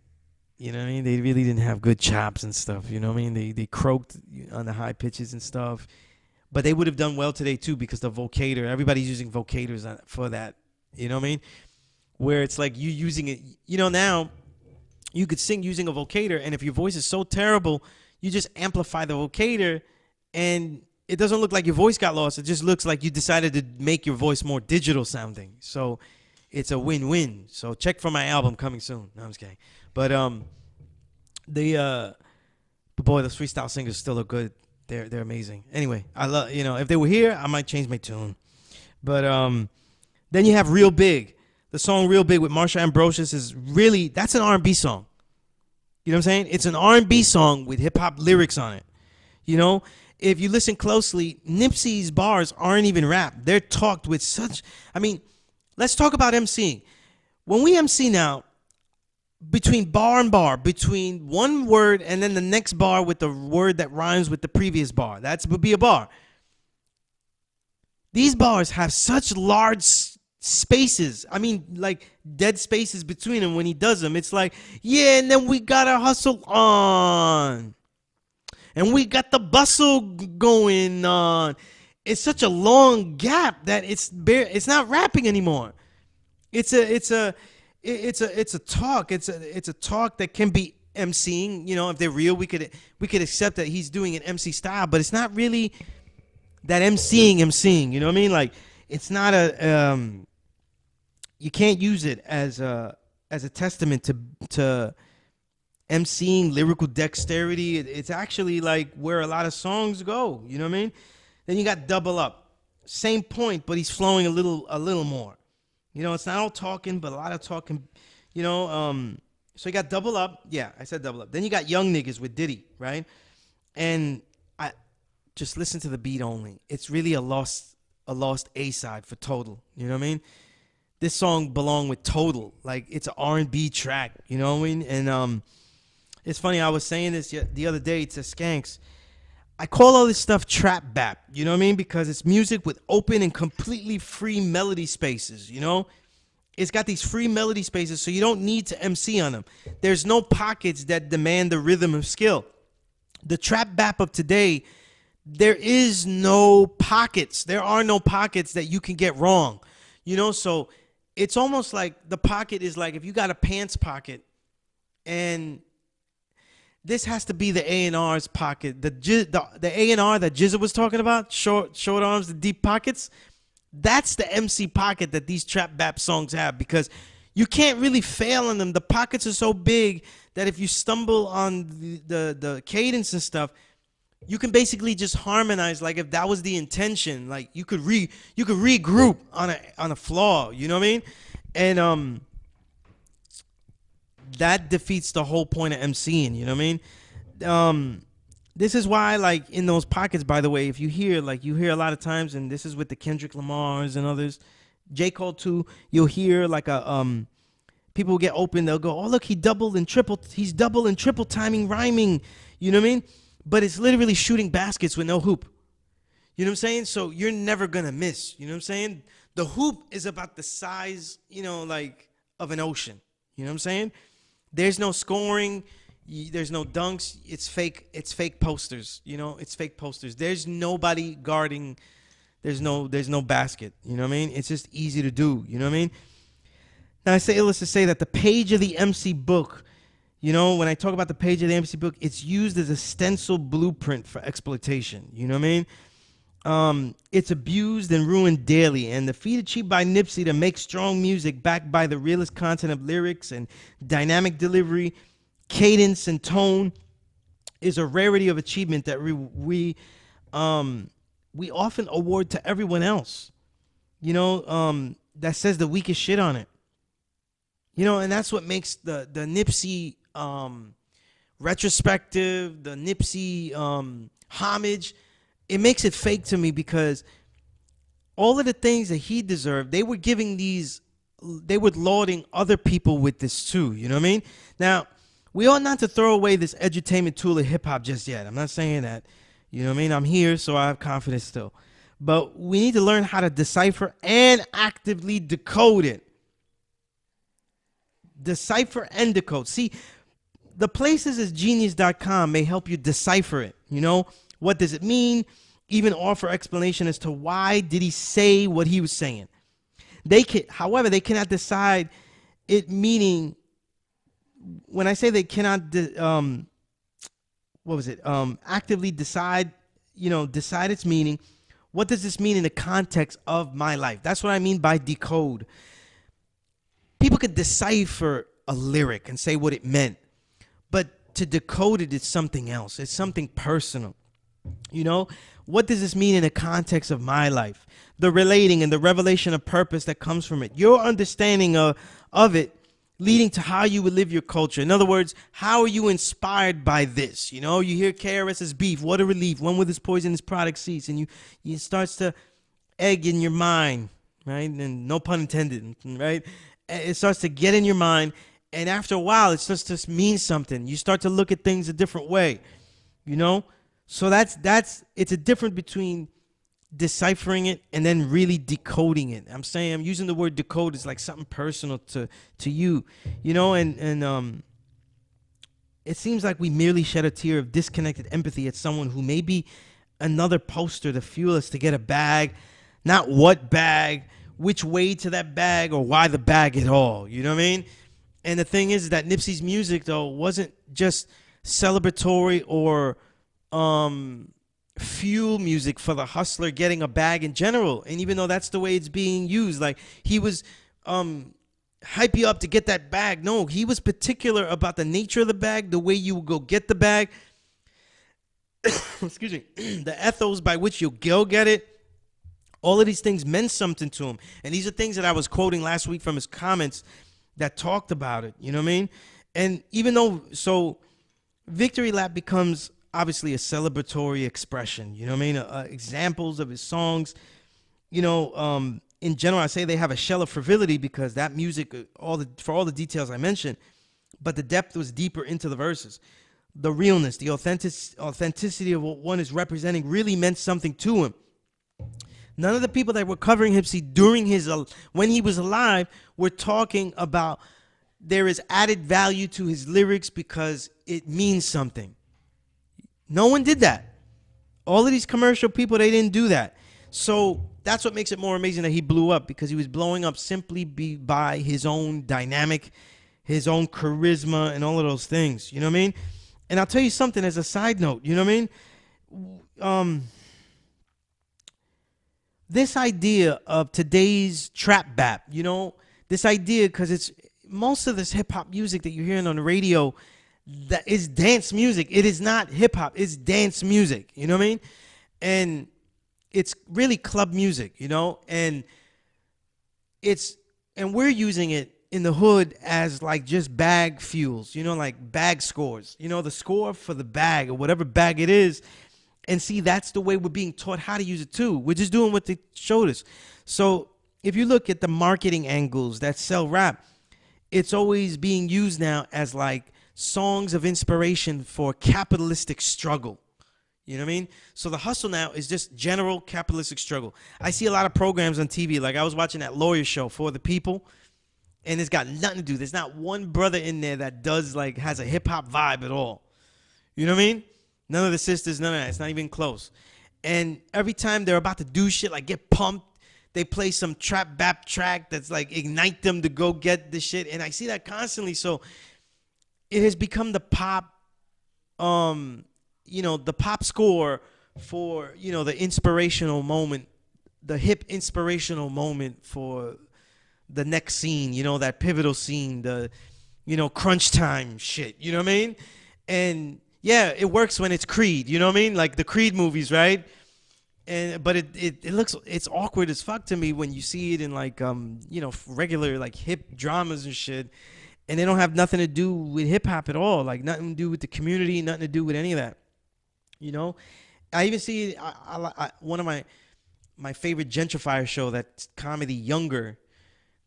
S2: You know what I mean? They really didn't have good chops and stuff, you know what I mean? They croaked on the high pitches and stuff. But they would have done well today too because the vocator, everybody's using vocators for that, you know what I mean? Where it's like you using it, now you could sing using a vocator, and if your voice is so terrible, you just amplify the vocator, and it doesn't look like your voice got lost. It just looks like you decided to make your voice more digital sounding. So it's a win-win. So check for my album coming soon. No, I'm just kidding. But but boy, those freestyle singers still look good. They're amazing. Anyway, I love if they were here, I might change my tune. But then you have Real Big. The song Real Big with Marsha Ambrosius is really, that's an R&B song. You know what I'm saying? It's an R&B song with hip-hop lyrics on it. If you listen closely, Nipsey's bars aren't even rap. They're talked with such, let's talk about MCing. When we MC now, between bar and bar, between one word and then the next bar with the word that rhymes with the previous bar, that would be a bar. These bars have such large spaces. Like dead spaces between them when he does them. It's like, yeah, and then we gotta hustle on. And we got the bustle going on. It's such a long gap that it's not rapping anymore. It's a talk. It's a talk that can be MCing. If they're real, we could accept that he's doing an MC style, but it's not really that MCing. You know what I mean? Like it's not a you can't use it as a testament to MCing lyrical dexterity. It's actually like where a lot of songs go. You know what I mean? Then you got Double Up, same point, but he's flowing a little more. It's not all talking, but a lot of talking. So you got Double Up. Yeah, I said Double Up. Then you got Young Niggas with Diddy, right? And I just listen to the beat only. It's really a lost A side for Total. You know what I mean? This song belonged with Total. Like it's an R&B track. You know what I mean? And it's funny. I was saying this the other day to Skanks. I call all this stuff trap bap. You know what I mean? Because it's music with open and completely free melody spaces. It's got these free melody spaces, so you don't need to MC on them. There's no pockets that demand the rhythm of skill. The trap bap of today, there is no pockets. There are no pockets that you can get wrong. You know, so it's almost like the pocket is like if you got a pants pocket, and this has to be the A&R's pocket. The A&R that Jizza was talking about, short arms, the deep pockets, that's the MC pocket that these trap bap songs have, because you can't really fail on them. The pockets are so big that if you stumble on the cadence and stuff, you can basically just harmonize. Like if that was the intention, like you could regroup on a flaw. You know what I mean? And that defeats the whole point of MCing. You know what I mean? This is why, like, in those pockets, by the way, if you hear, like, you hear a lot of times, and this is with the Kendrick Lamars and others, J. Cole too, you'll hear like people will get open, they'll go, oh look, he's double and triple timing rhyming, you know what I mean? But it's literally shooting baskets with no hoop. You know what I'm saying? So you're never gonna miss. You know what I'm saying? The hoop is about the size, you know, like of an ocean. You know what I'm saying? There's no scoring. There's no dunks. It's fake. It's fake posters. You know, it's fake posters. There's nobody guarding. There's no basket. You know what I mean? It's just easy to do. You know what I mean? Now I say all this to say that the page of the MC book, you know, when I talk about the page of the MC book, it's used as a stencil blueprint for exploitation. You know what I mean? It's abused and ruined daily, and the feat achieved by Nipsey to make strong music backed by the realest content of lyrics and dynamic delivery, cadence and tone is a rarity of achievement that we often award to everyone else, you know, that says the weakest shit on it, you know, and that's what makes the Nipsey retrospective, the Nipsey homage, it makes it fake to me, because all of the things that he deserved, they were lauding other people with this too, you know what I mean? Now, we ought not to throw away this edutainment tool of hip-hop just yet. I'm not saying that. You know what I mean? I'm here, so I have confidence still. But we need to learn how to decipher and actively decode it. Decipher and decode. See, the places as genius.com may help you decipher it. You know, what does it mean? Even offer explanation as to why did he say what he was saying. However, they cannot decide it meaning. When I say they cannot, actively decide, you know, decide its meaning, what does this mean in the context of my life? That's what I mean by decode. People could decipher a lyric and say what it meant, but to decode it is something else. It's something personal. You know, what does this mean in the context of my life? The relating and the revelation of purpose that comes from it. Your understanding of it leading to how you would live your culture. In other words, how are you inspired by this? You know, you hear KRS's beef, what a relief, when will this poisonous product cease? And you starts to egg in your mind, right? And no pun intended, right? It starts to get in your mind, and after a while, it starts to mean something. You start to look at things a different way, you know? So it's a difference between deciphering it and then really decoding it. I'm using the word decode as like something personal to you, you know, and it seems like we merely shed a tear of disconnected empathy at someone who may be another poster to fuel us to get a bag, not what bag, which way to that bag, or why the bag at all. You know what I mean? And the thing is that Nipsey's music, though, wasn't just celebratory or fuel music for the hustler getting a bag in general. And even though that's the way it's being used, like he was hype you up to get that bag. No, he was particular about the nature of the bag, the way you go get the bag, excuse me, the ethos by which you'll go get it. All of these things meant something to him. And these are things that I was quoting last week from his comments that talked about it. You know what I mean? And even though, so Victory Lap becomes obviously a celebratory expression. You know what I mean? Examples of his songs, you know, in general, I say they have a shell of frivolity because that music, for all the details I mentioned, but the depth was deeper into the verses. The realness, the authenticity of what one is representing really meant something to him. None of the people that were covering Nipsey during his when he was alive were talking about there is added value to his lyrics because it means something. No one did that. All of these commercial people, they didn't do that. So that's what makes it more amazing that he blew up, because he was blowing up simply by his own dynamic, his own charisma, and all of those things. You know what I mean? And I'll tell you something as a side note. You know what I mean? This idea of today's trap bap, you know, this idea, because it's most of this hip hop music that you're hearing on the radio, that is dance music. It is not hip hop. It's dance music. You know what I mean? And it's really club music, you know, and we're using it in the hood as like just bag fuels, you know, like bag scores, you know, the score for the bag or whatever bag it is. And see, that's the way we're being taught how to use it too. We're just doing what they showed us. So if you look at the marketing angles that sell rap, it's always being used now as like songs of inspiration for capitalistic struggle. You know what I mean? So the hustle now is just general capitalistic struggle. I see a lot of programs on TV. Like I was watching that lawyer show, For the People, and it's got nothing to do. There's not one brother in there that does like has a hip hop vibe at all. You know what I mean? None of the sisters, none of that. It's not even close. And every time they're about to do shit, like get pumped, they play some trap bap track that's like ignite them to go get the shit. And I see that constantly. So it has become the pop, you know, the pop score for, you know, the inspirational moment, the hip inspirational moment for the next scene, you know, that pivotal scene, the, you know, crunch time shit, you know what I mean? And yeah, it works when it's Creed, you know what I mean? Like the Creed movies, right? But it looks, it's awkward as fuck to me when you see it in like, you know, regular like hip dramas and shit. And they don't have nothing to do with hip hop at all. Like nothing to do with the community, nothing to do with any of that. You know, I even see one of my favorite gentrifier show, that comedy Younger.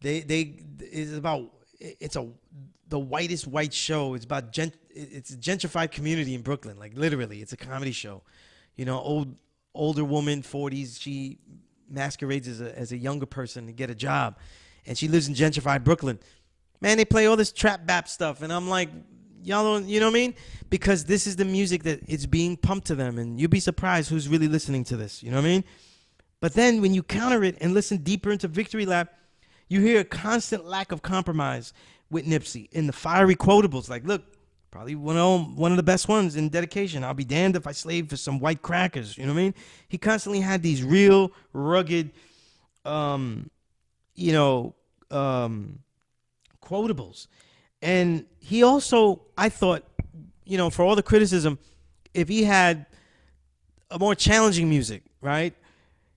S2: They is about, the whitest white show. It's about it's a gentrified community in Brooklyn. Like literally, it's a comedy show. You know, older woman, 40s. She masquerades as a younger person to get a job, and she lives in gentrified Brooklyn. Man, they play all this trap bap stuff, and I'm like, y'all don't, you know what I mean? Because this is the music that it's being pumped to them, and you'd be surprised who's really listening to this, you know what I mean? But then when you counter it and listen deeper into Victory Lap, you hear a constant lack of compromise with Nipsey in the fiery quotables. Like, look, probably one of the best ones in Dedication. I'll be damned if I slave for some white crackers, you know what I mean? He constantly had these real rugged, you know, quotables. And he also, I thought, you know, for all the criticism, if he had a more challenging music, right,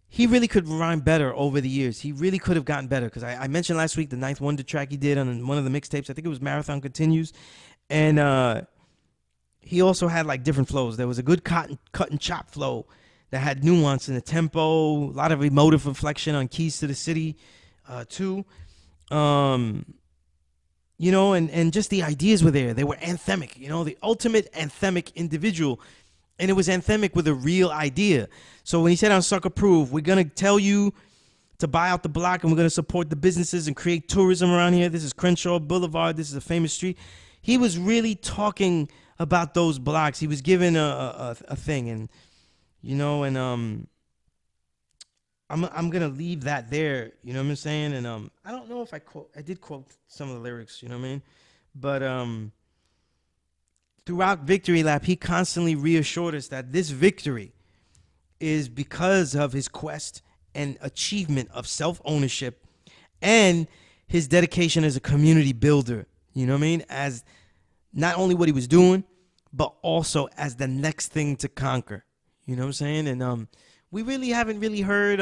S2: he really could rhyme better over the years. He really could have gotten better, because I mentioned last week the Ninth Wonder track he did on one of the mixtapes. I think it was Marathon Continues. And he also had like different flows. There was a good cut and chop flow that had nuance in the tempo, a lot of emotive inflection on Keys to the City too. You know, and just the ideas were there. They were anthemic, you know, the ultimate anthemic individual. And it was anthemic with a real idea. So when he said on Sucker Proof, we're going to tell you to buy out the block, and we're going to support the businesses and create tourism around here. This is Crenshaw Boulevard. This is a famous street. He was really talking about those blocks. He was given a thing. And, you know, and I'm gonna leave that there, you know what I'm saying? And I don't know if I did quote some of the lyrics, you know what I mean? But throughout Victory Lap, he constantly reassured us that this victory is because of his quest and achievement of self-ownership and his dedication as a community builder, you know what I mean? As not only what he was doing, but also as the next thing to conquer, you know what I'm saying? And we really haven't really heard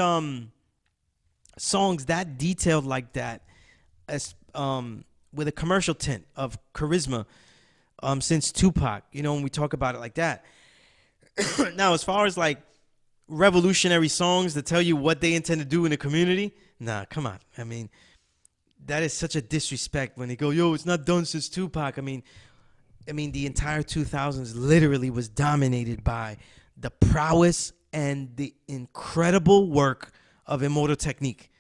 S2: songs that detailed like that, as with a commercial tint of charisma since Tupac, you know, when we talk about it like that. Now, as far as like revolutionary songs that tell you what they intend to do in the community, nah, come on. I mean, that is such a disrespect when they go, yo, it's not done since Tupac. I mean, the entire 2000s literally was dominated by the prowess and the incredible work of Immortal Technique.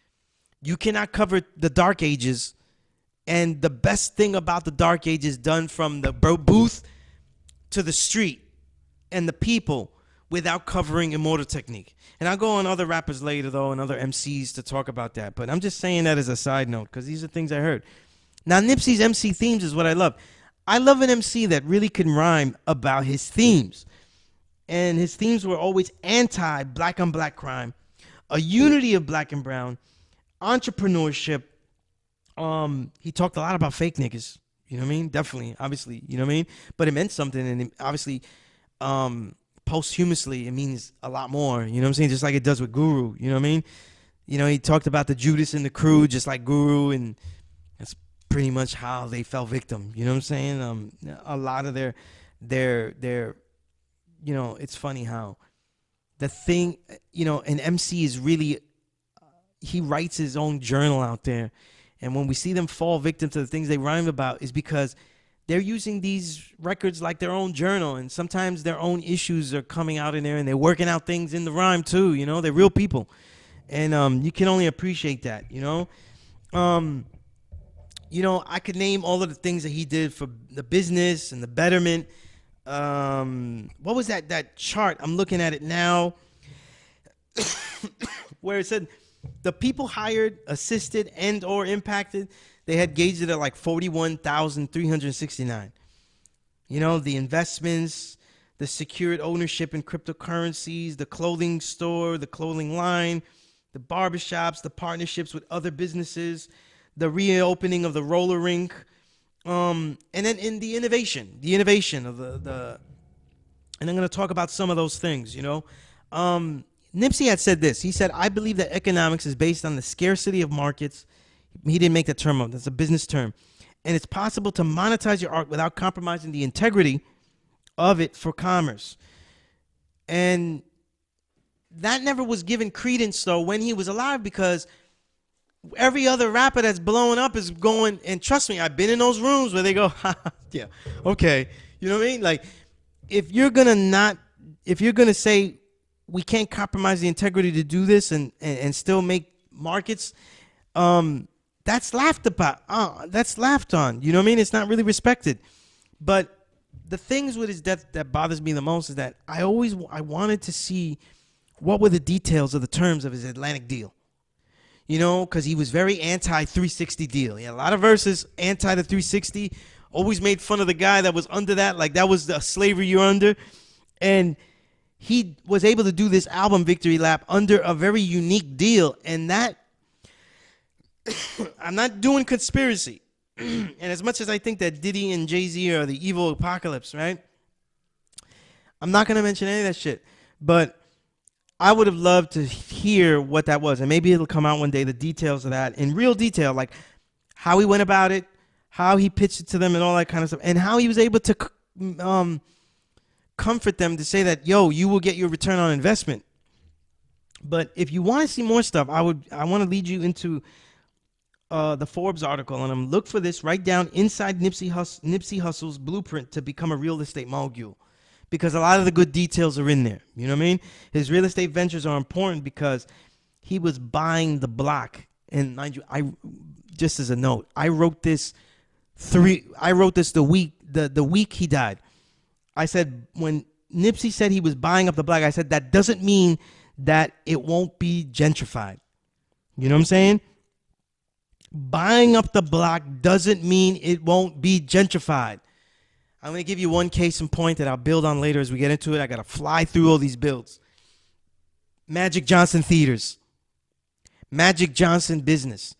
S2: You cannot cover the Dark Ages, and the best thing about the Dark Ages done from the booth to the street and the people without covering Immortal Technique. And I'll go on other rappers later, though, and other MCs to talk about that. But I'm just saying that as a side note because these are things I heard. Now, Nipsey's MC themes is what I love. I love an MC that really can rhyme about his themes. And his themes were always anti-black on black crime, a unity of black and brown, entrepreneurship. He talked a lot about fake niggas. You know what I mean? Definitely, obviously, you know what I mean? But it meant something, and it obviously, posthumously, it means a lot more. You know what I'm saying? Just like it does with Guru. You know what I mean? You know, he talked about the Judas and the crew, just like Guru, and that's pretty much how they fell victim. You know what I'm saying? A lot of their, you know, it's funny how the thing, you know, an MC is really, he writes his own journal out there. And when we see them fall victim to the things they rhyme about is because they're using these records like their own journal. And sometimes their own issues are coming out in there and they're working out things in the rhyme too. You know, they're real people. And you can only appreciate that, you know. You know, I could name all of the things that he did for the business and the betterment. What was that chart? I'm looking at it now where it said the people hired, assisted, and or impacted, they had gauged it at like 41,369. You know, the investments, the secured ownership in cryptocurrencies, the clothing store, the clothing line, the barbershops, the partnerships with other businesses, the reopening of the roller rink, and then in the innovation of the and I'm going to talk about some of those things, you know. Nipsey had said this. He said, I believe that economics is based on the scarcity of markets. He didn't make that term up. That's a business term. And it's possible to monetize your art without compromising the integrity of it for commerce. And that never was given credence, though, when he was alive, because every other rapper that's blowing up is going, and trust me, I've been in those rooms where they go, yeah, okay. You know what I mean? Like, if you're going to say, we can't compromise the integrity to do this and still make markets, that's laughed about. That's laughed on. You know what I mean? It's not really respected. But the things with his death that bothers me the most is that I wanted to see what were the details of the terms of his Atlantic deal. You know, because he was very anti-360 deal. He had a lot of verses anti the 360. Always made fun of the guy that was under that. Like, that was the slavery you're under. And he was able to do this album Victory Lap under a very unique deal. And that, I'm not doing conspiracy. And as much as I think that Diddy and Jay-Z are the evil apocalypse, right? I'm not going to mention any of that shit. But I would have loved to hear what that was. And maybe it'll come out one day, the details of that in real detail, like how he went about it, how he pitched it to them and all that kind of stuff, and how he was able to comfort them to say that, yo, you will get your return on investment. But if you want to see more stuff, I want to lead you into the Forbes article, and I'm look for this right down inside Nipsey Hussle's blueprint to become a real estate mogul, because a lot of the good details are in there. You know what I mean? His real estate ventures are important because he was buying the block. And mind you, just as a note, I wrote this the week he died. I said, when Nipsey said he was buying up the block, I said, that doesn't mean that it won't be gentrified. You know what I'm saying? Buying up the block doesn't mean it won't be gentrified. I'm going to give you one case in point that I'll build on later as we get into it. I got to fly through all these builds. Magic Johnson Theaters. Magic Johnson Business.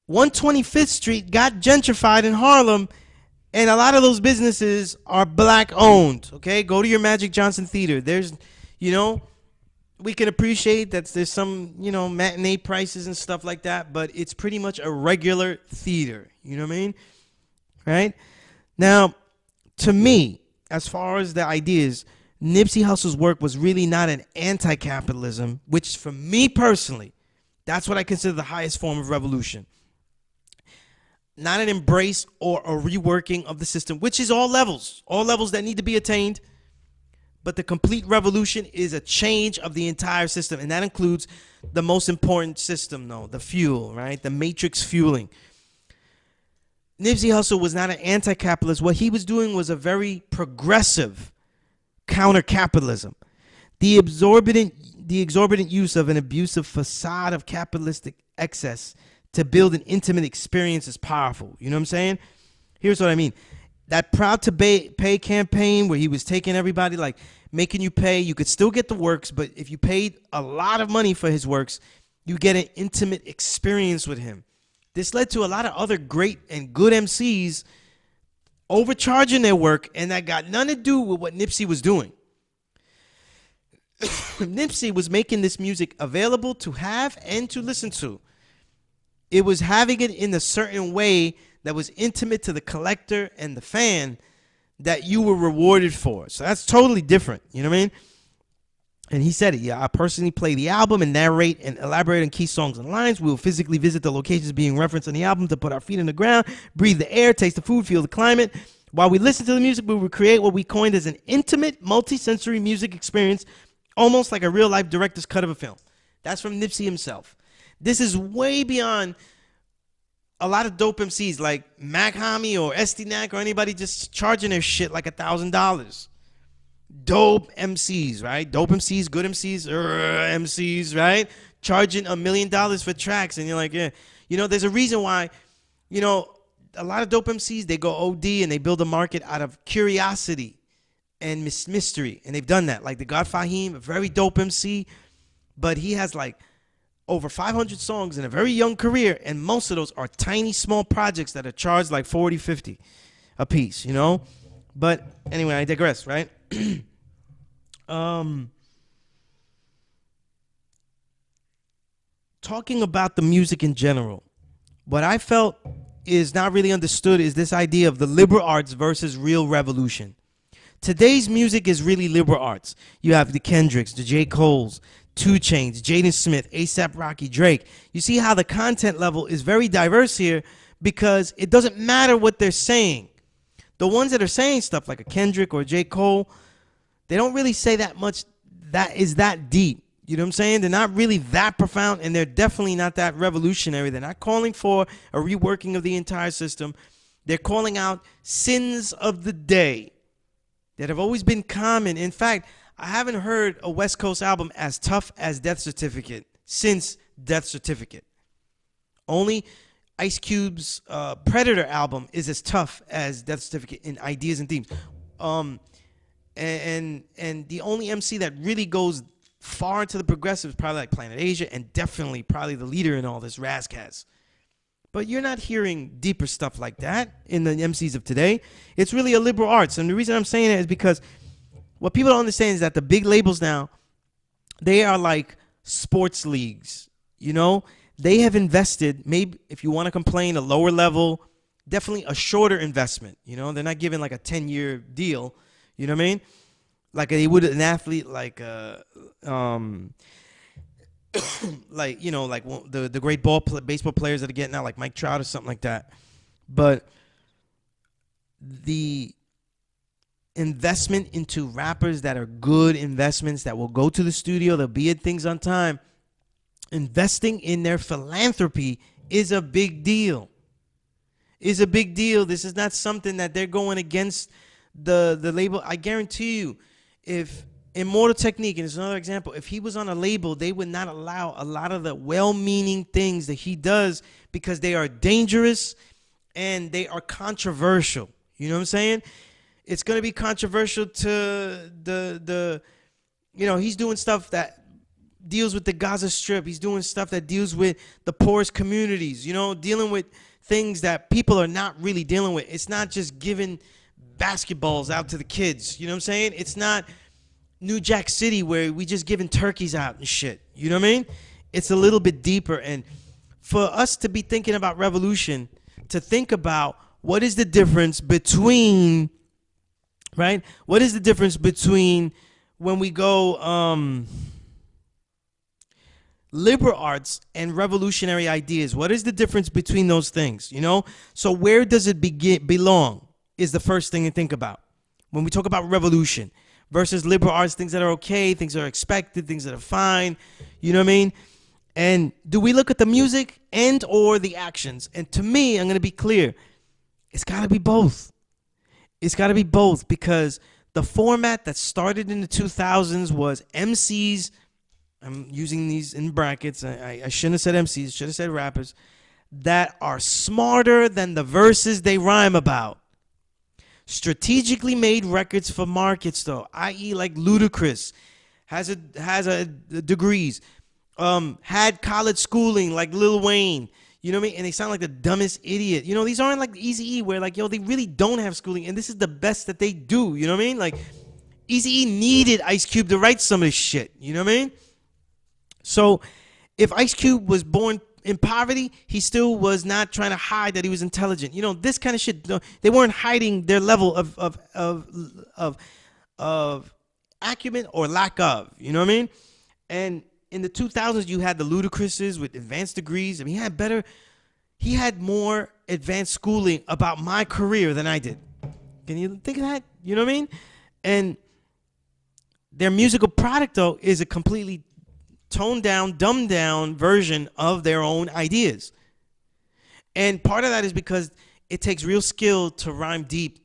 S2: 125th Street got gentrified in Harlem, and a lot of those businesses are black owned. Okay, go to your Magic Johnson Theater. There's, you know, we can appreciate that there's some, you know, matinee prices and stuff like that, but it's pretty much a regular theater. You know what I mean? Right? Now, to me, as far as the ideas, Nipsey Hussle's work was really not an anti-capitalism, which for me personally, that's what I consider the highest form of revolution. Not an embrace or a reworking of the system, which is all levels that need to be attained. But the complete revolution is a change of the entire system, and that includes the most important system, though, the fuel, right? The matrix fueling. Nipsey Hussle was not an anti-capitalist. What he was doing was a very progressive counter-capitalism. The exorbitant use of an abusive facade of capitalistic excess to build an intimate experience is powerful. You know what I'm saying? Here's what I mean. That Proud to Pay campaign where he was taking everybody, like making you pay, you could still get the works, but if you paid a lot of money for his works, you get an intimate experience with him. This led to a lot of other great and good MCs overcharging their work, and that got nothing to do with what Nipsey was doing. Nipsey was making this music available to have and to listen to. It was having it in a certain way that was intimate to the collector and the fan that you were rewarded for. So that's totally different. You know what I mean? And he said it. Yeah, I personally play the album and narrate and elaborate on key songs and lines. We will physically visit the locations being referenced on the album to put our feet in the ground, breathe the air, taste the food, feel the climate. While we listen to the music, we will create what we coined as an intimate, multi-sensory music experience, almost like a real-life director's cut of a film. That's from Nipsey himself. This is way beyond a lot of dope MCs like Mac Hami or STNAC or anybody just charging their shit like $1,000. Dope MCs, right? Dope MCs, good MCs, MCs, right? Charging $1 million for tracks, and you're like, yeah. You know, there's a reason why, you know, a lot of dope MCs, they go OD and they build a market out of curiosity and mystery, and they've done that. Like the God Fahim, a very dope MC, but he has like over 500 songs in a very young career, and most of those are tiny, small projects that are charged like 40, 50 a piece, you know? But anyway, I digress, right? Talking about the music in general, what I felt is not really understood is this idea of the liberal arts versus real revolution. Today's music is really liberal arts. You have the Kendricks, the J. Coles, 2 Chainz, Jaden Smith, A$AP Rocky, Drake. You see how the content level is very diverse here because it doesn't matter what they're saying. The ones that are saying stuff like a Kendrick or J. Cole, they don't really say that much that is that deep. You know what I'm saying? They're not really that profound, and they're definitely not that revolutionary. They're not calling for a reworking of the entire system. They're calling out sins of the day that have always been common. In fact, I haven't heard a West Coast album as tough as Death Certificate since Death Certificate. Only Ice Cube's Predator album is as tough as Death Certificate in ideas and themes. And the only MC that really goes far into the progressive is probably like Planet Asia, and definitely probably the leader in all this, Razkaz. But you're not hearing deeper stuff like that in the MCs of today. It's really a liberal arts. And the reason I'm saying that is because what people don't understand is that the big labels now, they are like sports leagues, you know? They have invested, maybe if you want to complain, a lower level, definitely a shorter investment, you know? They're not giving like a 10-year deal, you know what I mean? Like they would an athlete like like, you know, like the great baseball players that are getting out, like Mike Trout or something like that. But the investment into rappers that are good investments that will go to the studio, they'll be at things on time, investing in their philanthropy is a big deal. Is a big deal. This is not something that they're going against the label. I guarantee you, if Immortal Technique, and it's another example, if he was on a label, they would not allow a lot of the well-meaning things that he does because they are dangerous and they are controversial. You know what I'm saying? It's going to be controversial to the you know, he's doing stuff that deals with the Gaza Strip. He's doing stuff that deals with the poorest communities, you know, dealing with things that people are not really dealing with. It's not just giving basketballs out to the kids. You know what I'm saying? It's not New Jack City where we just giving turkeys out and shit. You know what I mean? It's a little bit deeper. And for us to be thinking about revolution, to think about what is the difference between, right? What is the difference between when we go liberal arts and revolutionary ideas? What is the difference between those things? You know? So where does it belong is the first thing to think about when we talk about revolution. versus liberal arts, things that are okay, things that are expected, things that are fine. You know what I mean? And do we look at the music and or the actions? And to me, I'm going to be clear. It's got to be both. It's got to be both, because the format that started in the 2000s was MCs. I'm using these in brackets. I shouldn't have said MCs. Should have said rappers that are smarter than the verses they rhyme about. Strategically made records for markets, though, i.e., like Ludacris has a degrees, had college schooling like Lil Wayne. You know what I mean? And they sound like the dumbest idiot. You know, these aren't like Eazy-E where like, yo, they really don't have schooling, and this is the best that they do. You know what I mean? Like, Eazy-E needed Ice Cube to write some of this shit. You know what I mean? So if Ice Cube was born in poverty, he still was not trying to hide that he was intelligent. You know, this kind of shit. They weren't hiding their level of acumen or lack of. You know what I mean? And in the 2000s, you had the Ludacris's with advanced degrees. I mean, he had more advanced schooling about my career than I did. Can you think of that? You know what I mean? And their musical product, though, is a completely toned down, dumbed down version of their own ideas. And part of that is because it takes real skill to rhyme deep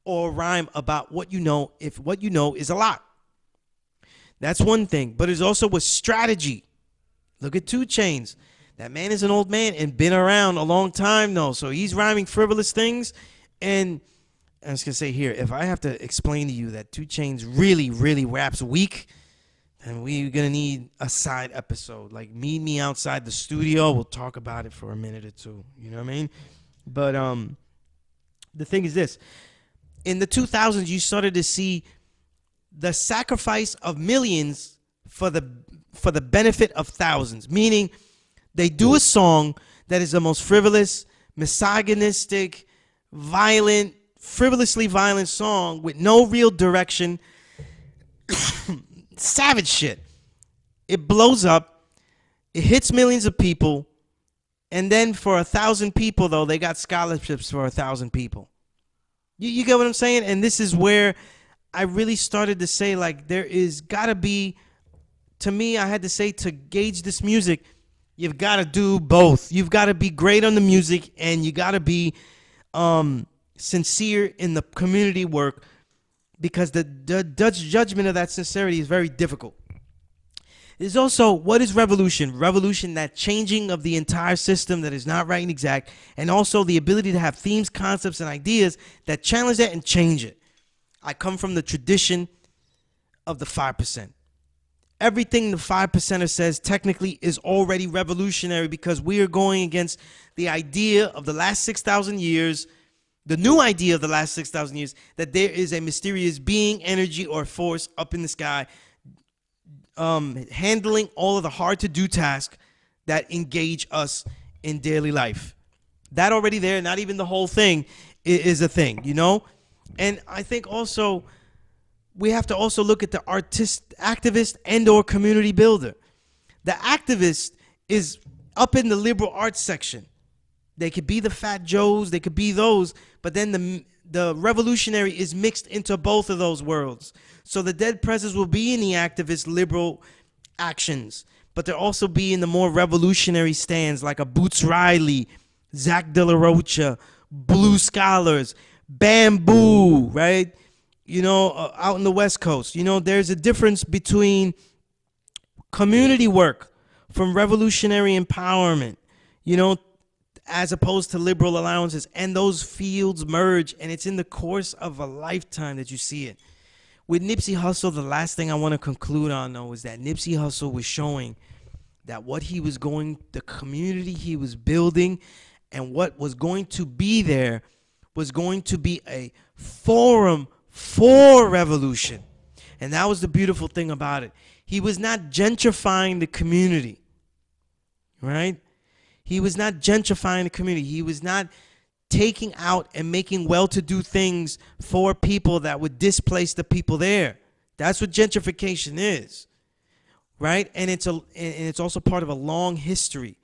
S2: or rhyme about what you know, if what you know is a lot. That's one thing. But it's also with strategy. Look at 2 Chainz. That man is an old man and been around a long time, though. So he's rhyming frivolous things. And I was going to say here, if I have to explain to you that 2 Chainz really, really raps weak, and we're going to need a side episode. Like, meet me outside the studio. We'll talk about it for a minute or two. You know what I mean? But the thing is this. In the 2000s, you started to see the sacrifice of millions for the benefit of thousands. Meaning, they do a song that is the most frivolous, misogynistic, violent, frivolously violent song with no real direction. Savage shit. It blows up. It hits millions of people. And then for 1,000 people, though, they got scholarships for 1,000 people. You get what I'm saying? And this is where I really started to say, like, there is got to be, to me, I had to say, to gauge this music, you've got to do both. You've got to be great on the music, and you got to be sincere in the community work, because the judgment of that sincerity is very difficult. There's also, what is revolution? Revolution, that changing of the entire system that is not right and exact, and also the ability to have themes, concepts, and ideas that challenge that and change it. I come from the tradition of the 5%. Everything the 5%er says technically is already revolutionary, because we are going against the idea of the last 6,000 years, the new idea of the last 6,000 years, that there is a mysterious being, energy, or force up in the sky handling all of the hard-to-do tasks that engage us in daily life. That already there, not even the whole thing, is a thing, you know? And I think also we have to also look at the activist and or community builder. The activist is up in the liberal arts section. They could be the Fat Joes, they could be those, but then the revolutionary is mixed into both of those worlds. So the Dead Presidents will be in the activist liberal actions, but they'll also be in the more revolutionary stands, like a Boots Riley, Zach De La Rocha, Blue Scholars, Bamboo, right? You know, out in the West Coast. You know, there's a difference between community work from revolutionary empowerment, you know, as opposed to liberal allowances, and those fields merge, and it's in the course of a lifetime that you see it. With Nipsey Hussle, the last thing I want to conclude on, though, is that Nipsey Hussle was showing that what he was going, the community he was building, and what was going to be there was going to be a forum for revolution. And that was the beautiful thing about it. He was not gentrifying the community, right? He was not gentrifying the community. He was not taking out and making well-to-do things for people that would displace the people there. That's what gentrification is, right? And it's also part of a long history,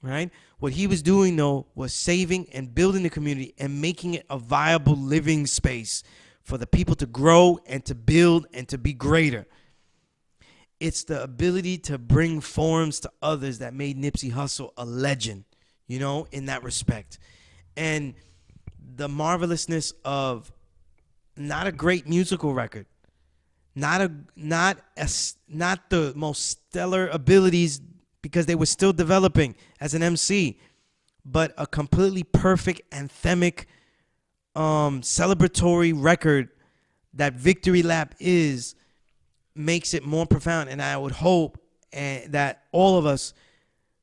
S2: right? What he was doing, though, was saving and building the community and making it a viable living space for the people to grow and to build and to be greater. It's the ability to bring forms to others that made Nipsey Hussle a legend, you know, in that respect. And the marvelousness of not a great musical record, not the most stellar abilities because they were still developing as an MC, but a completely perfect anthemic celebratory record that Victory Lap is, makes it more profound. And I would hope that all of us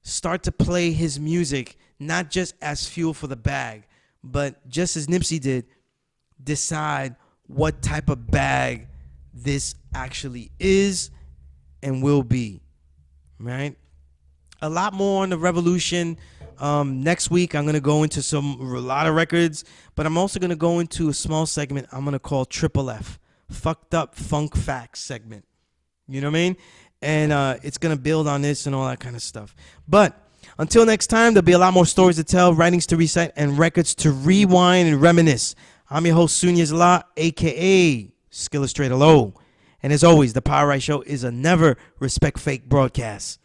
S2: start to play his music not just as fuel for the bag, but just as Nipsey did, decide what type of bag this actually is and will be, right? A lot more on the revolution. Next week, I'm going to go into a lot of records, but I'm also going to go into a small segment I'm going to call Triple F, Fucked Up Funk Facts segment. You know what I mean? And it's going to build on this and all that kind of stuff. But until next time, there'll be a lot more stories to tell, writings to recite, and records to rewind and reminisce. I'm your host, Sunyas La, a.k.a. S.STREET. And as always, The Power Right Show is a never respect fake broadcast.